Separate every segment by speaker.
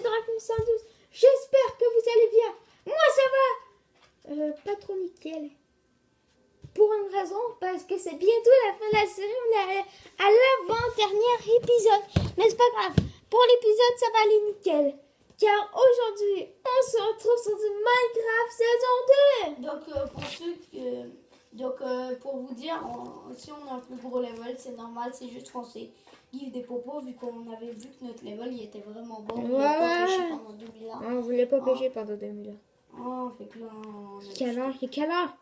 Speaker 1: 1912. J'espère que vous allez bien. Moi, ça va. Pas trop nickel. Pour une raison, parce que c'est bientôt la fin de la série. On est à l'avant-dernier épisode. Mais c'est pas grave. Pour l'épisode, ça va aller nickel. Car aujourd'hui, on se retrouve sur du Minecraft saison 2.
Speaker 2: Pour vous dire, si on a un plus gros level, c'est normal, c'est juste qu'on s'est give des popos vu qu'on avait vu que notre level il était vraiment bon. On voulait pas pêcher pendant 2000 ans.
Speaker 1: On voulait pas pêcher pendant 2000 ans.
Speaker 2: Oh, fait que là, on a
Speaker 1: Quelle heure? Il est quelle heure?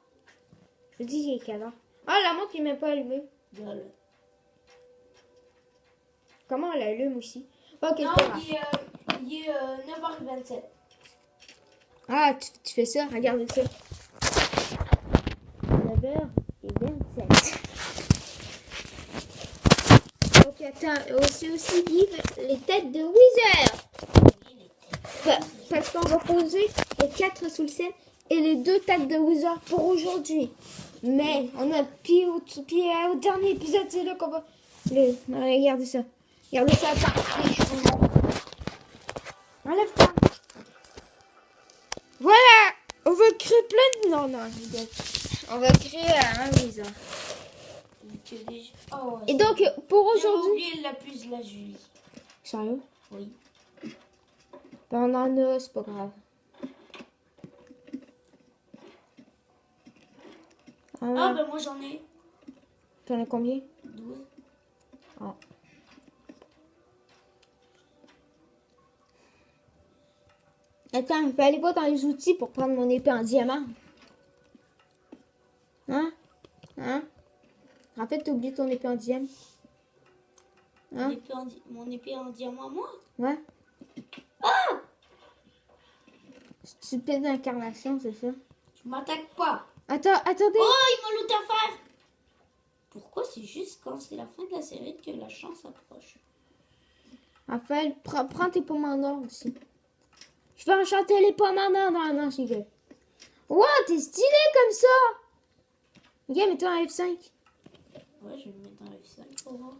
Speaker 1: Je dis il est quelle heure? Ah, la montre il n'est même pas allumée.
Speaker 2: Voilà.
Speaker 1: Comment elle allume aussi? Ok,
Speaker 2: Non,
Speaker 1: c'est pas grave.
Speaker 2: il est 9h27.
Speaker 1: Ah, tu fais ça? Regarde ça. 9h27. Ok, attends, aussi give les têtes de Wither. Parce qu'on va poser les 4 sous le ciel et les 2 têtes de Wither pour aujourd'hui. Mais on a puis au dernier épisode, c'est là qu'on va. Non, regardez ça. Regardez ça, attends. Les cheveux. Enlève ça. Voilà. On va créer plein de. Non, regarde. On va créer un Wither.
Speaker 2: Oh,
Speaker 1: Et donc, pour aujourd'hui.
Speaker 2: J'ai oublié la puce de la Julie.
Speaker 1: Sérieux?
Speaker 2: Oui.
Speaker 1: Ben, on en a, c'est pas grave.
Speaker 2: Ah, ben moi j'en ai
Speaker 1: T'en as combien?
Speaker 2: 12.
Speaker 1: Ah. Attends, je vais aller voir dans les outils pour prendre mon épée en diamant. Hein? En fait, t'as oublié ton épée en diamant. Hein?
Speaker 2: Mon épée en diamant, moi?
Speaker 1: Ouais. Ah! Stupide incarnation, c'est ça?
Speaker 2: Tu m'attaques pas.
Speaker 1: Attendez.
Speaker 2: Oh, il m'a looté à faire. Pourquoi c'est juste quand c'est la fin de la série que la chance approche?
Speaker 1: Raphaël, prends tes pommes en or aussi. Je vais enchanter les pommes en or. Non, je rigole. Wow, t'es stylé comme ça! Ok, mets-toi en F5.
Speaker 2: Ouais, je vais me mettre en F5 pour voir.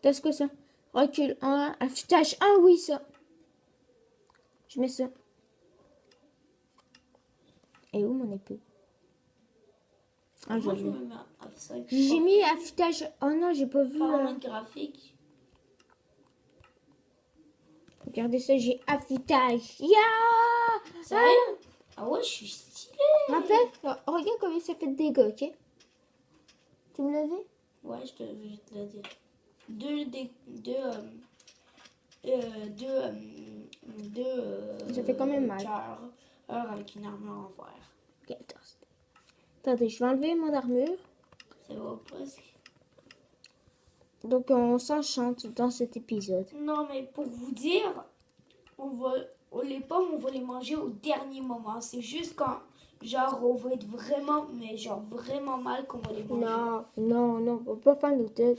Speaker 1: T'as ce que ça? Recule 1, affichage 1, oui, ça. Je mets ça. Et où mon épée? Ah,
Speaker 2: Moi,
Speaker 1: j'ai
Speaker 2: je
Speaker 1: vu.
Speaker 2: me mets en F5.
Speaker 1: J'ai mis affichage. Oh non, j'ai pas vu.
Speaker 2: Paramètres graphique.
Speaker 1: Regardez ça, j'ai affichage. Yeah!
Speaker 2: Sérieux? Ah ouais, je suis stylée.
Speaker 1: Rappelle, regarde combien ça fait de dégâts, ok? Tu me l'as dit?
Speaker 2: Ouais, je vais te le dire.
Speaker 1: Ça fait quand même mal.
Speaker 2: Cœur avec une armure en verre.
Speaker 1: Ok, attendez, je vais enlever mon armure.
Speaker 2: Ça va presque.
Speaker 1: Donc, on s'enchante dans cet épisode.
Speaker 2: Non, mais pour vous dire, les pommes, on va les manger au dernier moment. C'est juste quand, genre, on va être vraiment, mais genre vraiment mal qu'on va les manger.
Speaker 1: Non, on va pas faire l'hôtel.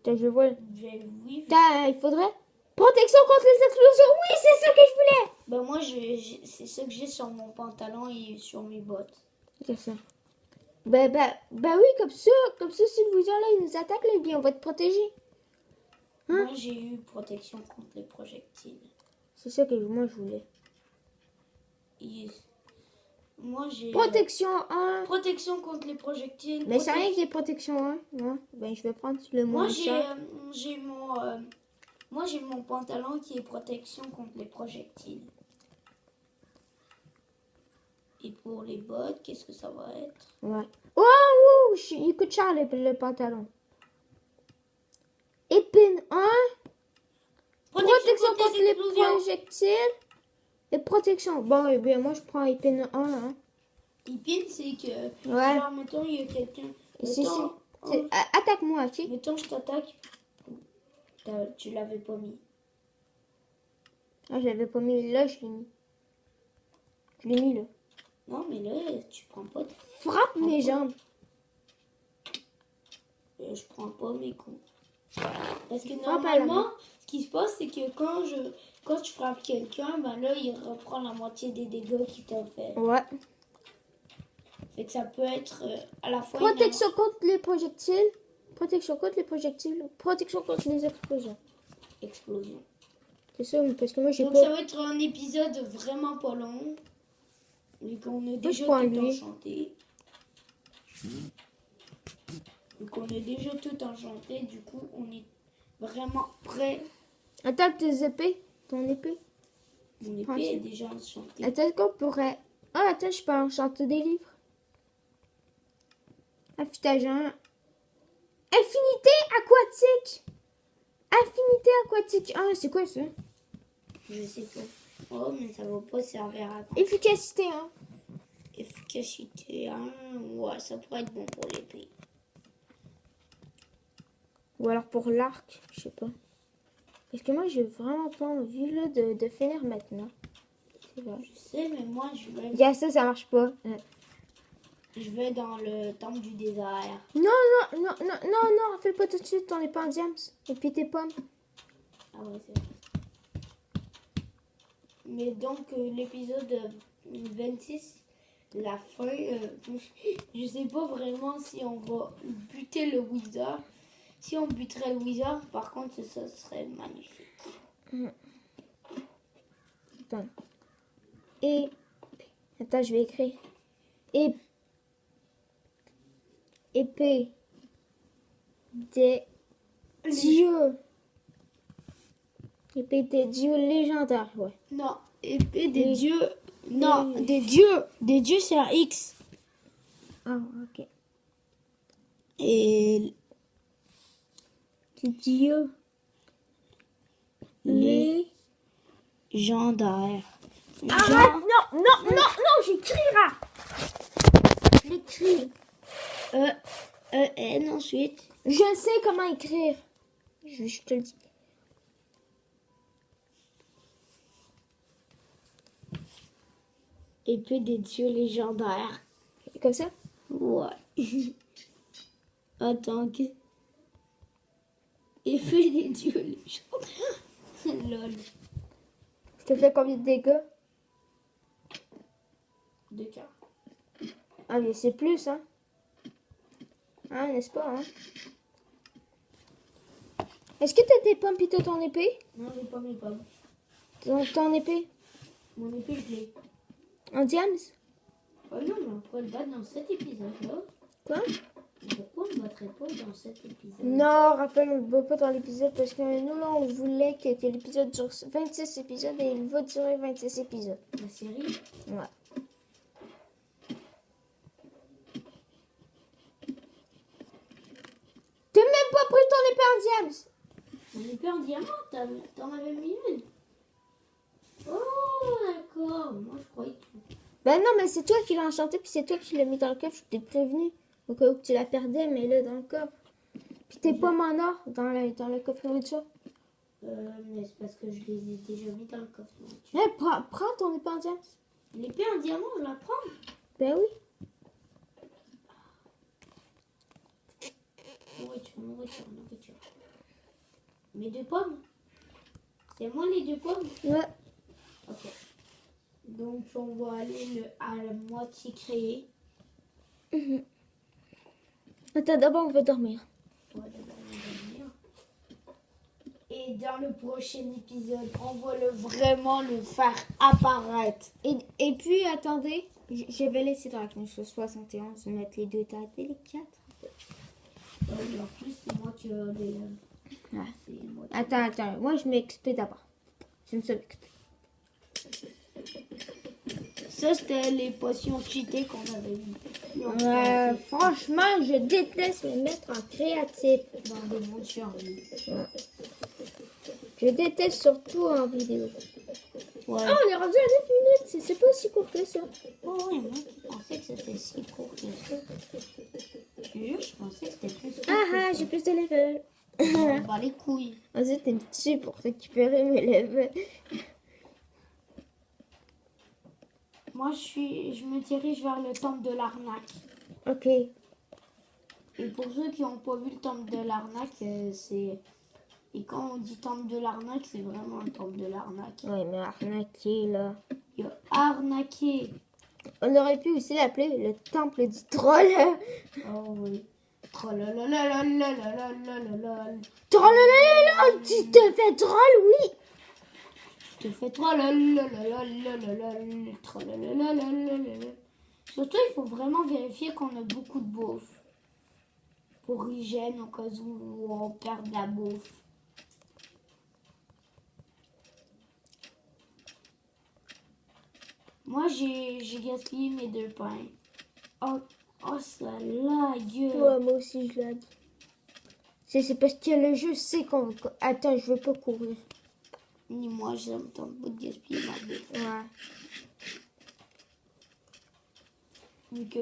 Speaker 1: Je vois.
Speaker 2: Oui.
Speaker 1: Il faudrait. Protection contre les explosions. Oui, c'est ça que je voulais.
Speaker 2: Ben moi, c'est ça que j'ai sur mon pantalon et sur mes bottes.
Speaker 1: C'est ça. Ben oui, comme ça, si le Wither là, il nous attaque, là, bien, on va te protéger. Hein?
Speaker 2: Moi, j'ai eu protection contre les projectiles.
Speaker 1: C'est ça que moi, je voulais.
Speaker 2: Moi, j'ai...
Speaker 1: Protection 1.
Speaker 2: Protection contre les projectiles.
Speaker 1: Mais c'est rien que des protections 1. Non? Ben, je vais prendre le moins cher.
Speaker 2: Moi, j'ai mon pantalon qui est protection contre les projectiles. Et pour les bottes, qu'est-ce que ça va être?
Speaker 1: Ouais. Oh, il coûte cher le pantalon. Épine 1. Protection contre les projectiles. Et protection. Bon, eh bien, moi, je prends épine 1. Hein.
Speaker 2: Épine, c'est que...
Speaker 1: Ouais.
Speaker 2: Genre, mettons, il y a quelqu'un...
Speaker 1: Attaque-moi, ok?
Speaker 2: Mettons, je t'attaque. Tu l'avais pas mis.
Speaker 1: Ah, je l'avais pas mis. Là, je l'ai mis. Je l'ai mis, là.
Speaker 2: Non, mais là, tu prends pas...
Speaker 1: Frappe mes jambes.
Speaker 2: Je prends pas mes coups. Parce que normalement, ce qui se passe, c'est que quand tu frappes quelqu'un, ben là, il reprend la moitié des dégâts qu'il t'a fait.
Speaker 1: Ouais.
Speaker 2: Fait que ça peut être à la fois...
Speaker 1: Protection contre les projectiles. Protection contre les projectiles. Protection contre les explosions.
Speaker 2: Explosion.
Speaker 1: C'est ça, parce que moi, j'ai
Speaker 2: Donc
Speaker 1: pas...
Speaker 2: ça va être un épisode vraiment pas long. Vu qu'on a déjà
Speaker 1: prends
Speaker 2: tout
Speaker 1: lui.
Speaker 2: enchanté. Donc on a déjà tout enchanté. Du coup, on est vraiment prêt.
Speaker 1: Attends, tes épées. Ton épée.
Speaker 2: Mon
Speaker 1: Prends-tu?
Speaker 2: épée est déjà enchantée.
Speaker 1: Attends qu'on pourrait... Ah, attends, je peux enchanter des livres. Affûtage 1. Affinité aquatique. Affinité aquatique. Ah, c'est quoi ça?
Speaker 2: Je sais pas. Oh, mais ça va pas servir à grand.
Speaker 1: Efficacité 1.
Speaker 2: Efficacité 1. Ouais, ça pourrait être bon pour l'épée.
Speaker 1: Ou alors pour l'arc, je sais pas. Parce que moi, j'ai vraiment pas envie là, de finir maintenant. C'est vrai.
Speaker 2: Je sais, mais moi,
Speaker 1: Yeah, ça marche pas.
Speaker 2: je vais dans le temple du désert.
Speaker 1: Non, fais pas tout de suite, on est pas en diams. Et puis tes pommes.
Speaker 2: Ah ouais, c'est vrai. Mais donc, l'épisode 26, la fin, je sais pas vraiment si on va buter le wizard. Si on buterait le wizard, par contre, ça serait magnifique.
Speaker 1: Attends. Et... Attends, je vais écrire. Et... Épée des dieux. Épée des dieux légendaires, ouais.
Speaker 2: Non, épée des
Speaker 1: Oui.
Speaker 2: dieux. Non,
Speaker 1: Oui.
Speaker 2: des dieux. Des dieux, c'est un X.
Speaker 1: Ah, ok.
Speaker 2: Et
Speaker 1: Des dieux
Speaker 2: légendaires.
Speaker 1: Arrête, non, j'écrirai. J'écris.
Speaker 2: N ensuite.
Speaker 1: Je sais comment écrire. Je te le dis.
Speaker 2: Épée des dieux légendaires.
Speaker 1: Comme ça?
Speaker 2: Ouais. Attends, que... Épée des dieux légendaires. Lol.
Speaker 1: Je te fais combien de dégâts?
Speaker 2: 2K.
Speaker 1: Ah, mais c'est plus, hein? Hein, n'est-ce pas, hein? Est-ce que t'as tes pommes pis t'as ton épée?
Speaker 2: Non, j'ai pas mes pommes.
Speaker 1: Ton épée?
Speaker 2: Mon épée, je l'ai.
Speaker 1: En diams?
Speaker 2: Oh non, mais on pourrait le battre dans cet épisode-là.
Speaker 1: Quoi?
Speaker 2: Pourquoi on ne battrait pas dans cet épisode?
Speaker 1: Non, Raphaël, on ne va pas dans l'épisode parce que nous, là, on voulait que l'épisode dure 26 épisodes et il va durer 26 épisodes.
Speaker 2: La série?
Speaker 1: Ouais. T'as même pas pris ton épée en diams?
Speaker 2: Mon épée en diamant, t'en avais mis une. Oh, d'accord. Moi, je croyais que...
Speaker 1: Ben non, mais c'est toi qui l'as enchanté puis c'est toi qui l'as mis dans le coffre. Je t'ai prévenu au cas où tu la perdais, mais là, dans le coffre. Puis tes pommes en or dans le coffre de ça.
Speaker 2: Mais c'est parce que je les ai déjà mis dans le coffre.
Speaker 1: Eh, prends ton épée en diams.
Speaker 2: L'épée en diamant, je la prends.
Speaker 1: Ben oui.
Speaker 2: Nourriture. Mes 2 pommes. C'est moi les 2 pommes.
Speaker 1: Ouais.
Speaker 2: Ok. Donc on va aller à la moitié créée.
Speaker 1: Attends, d'abord on va dormir.
Speaker 2: On va d'abord dormir. Et dans le prochain épisode, on va vraiment le faire apparaître.
Speaker 1: Et puis, attendez, je vais laisser dans la connexion 71 mettre les 2 tables et les 4.
Speaker 2: En plus, c'est moi qui ai des...
Speaker 1: Ouais.
Speaker 2: C'est moi qui...
Speaker 1: Attends, moi je m'expé d'abord. Je me suis expé.
Speaker 2: Ça, c'était les potions cheatées qu'on avait vues.
Speaker 1: Franchement, je déteste me mettre en créatif.
Speaker 2: Dans des mondes chargés.
Speaker 1: Je déteste surtout en vidéo.
Speaker 2: Ouais.
Speaker 1: Ah, on est rendu à 9 minutes. C'est pas si court que ça.
Speaker 2: Oh oui, moi, je pensais que c'était si court que ça. Je pensais que c'était plus court
Speaker 1: Ah, j'ai plus de level.
Speaker 2: On bat les couilles.
Speaker 1: Vas-y, t'es dessus pour récupérer mes levels.
Speaker 2: Moi, je me dirige vers le temple de l'arnaque.
Speaker 1: Ok.
Speaker 2: Et pour ceux qui n'ont pas vu le temple de l'arnaque, c'est... Et quand on dit temple de l'arnaque, c'est vraiment un temple de l'arnaque.
Speaker 1: Ouais, mais arnaqué, là.
Speaker 2: Il y a arnaqué.
Speaker 1: On aurait pu aussi l'appeler le temple du troll.
Speaker 2: Oh oui. Trolololololololololol.
Speaker 1: Trollololol, tu te fais troll, oui.
Speaker 2: Tu fais trolololololololol. Trololololololol. Surtout, il faut vraiment vérifier qu'on a beaucoup de bouffe. Pour hygiène, au cas où on perd de la bouffe. Moi, j'ai gaspillé mes 2 pains. Oh, ça lag.
Speaker 1: Ouais, moi aussi, je lag. C'est parce que le jeu sait qu'on... Attends, je veux pas courir.
Speaker 2: Ni moi, je me tente pas de gaspiller ma bouffe.
Speaker 1: Ouais.
Speaker 2: Vu que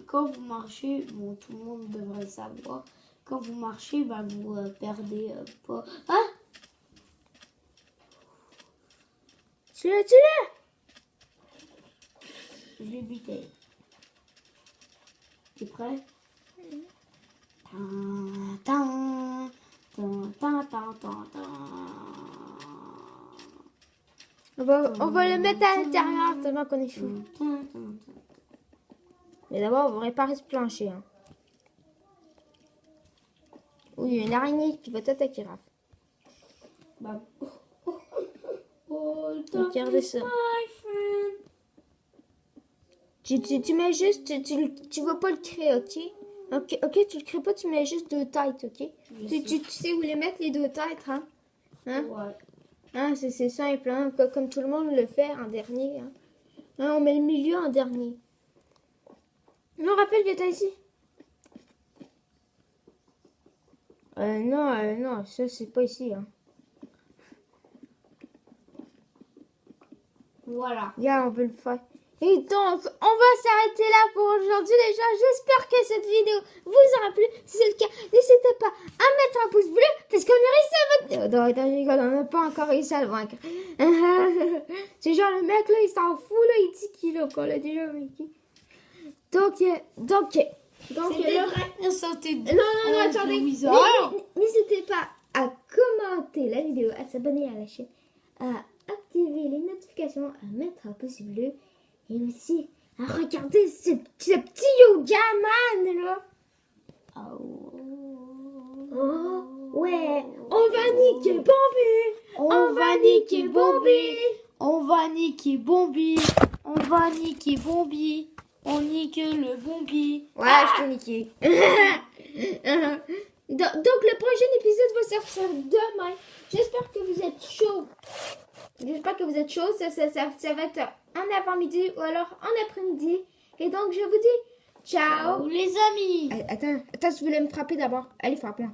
Speaker 2: quand vous marchez, bon, tout le monde devrait le savoir, quand vous marchez, ben, vous perdez pas. Ah!
Speaker 1: Tu l'as.
Speaker 2: Je l'ai buté. T'es prêt? Tan, tan, tan, tan, tan, tan, tan.
Speaker 1: On va le mettre à l'intérieur tellement qu'on est fou. Mais d'abord, on va réparer ce plancher. Hein. Oui, il y a une araignée qui va t'attaquer, Raph.
Speaker 2: Bah.
Speaker 1: Regardez ça. Tu mets juste, tu vas pas le créer, ok? Ok, tu le crées pas, tu mets juste 2 têtes, ok? Tu sais où les mettre, les 2 têtes, hein?
Speaker 2: Ouais.
Speaker 1: Hein, c'est simple, hein? Comme tout le monde le fait en dernier. Hein? Hein, on met le milieu en dernier. Non, rappelle, viens ici. Non, ça c'est pas ici. Hein.
Speaker 2: Voilà.
Speaker 1: Regarde, on veut le faire. Et donc, on va s'arrêter là pour aujourd'hui, les gens. J'espère que cette vidéo vous aura plu. Si c'est le cas, n'hésitez pas à mettre un pouce bleu parce qu'on a réussi à votre... Non, je rigole, on n'a pas encore réussi à le vaincre. C'est genre le mec là, il s'en fout là, il dit qu'il a qu'on l'a déjà vaincu. Donc là...
Speaker 2: Santé de...
Speaker 1: Non, attendez. N'hésitez pas à commenter la vidéo, à s'abonner à la chaîne, à activer les notifications, à mettre un pouce bleu et aussi à regarder ce petit yoga man là. Oh, ouais, on va niquer Bombi.
Speaker 2: On va niquer Bombi. On va niquer Bombi. On va niquer Bombi. On nique le Bombi.
Speaker 1: Ouais, je t'ai niqué. Donc le prochain épisode va sortir demain. J'espère que vous êtes chaud. Ça va être en avant-midi ou alors en après-midi. Et donc je vous dis ciao.
Speaker 2: Les amis.
Speaker 1: Attends, tu voulais me frapper d'abord. Allez, frappe-moi.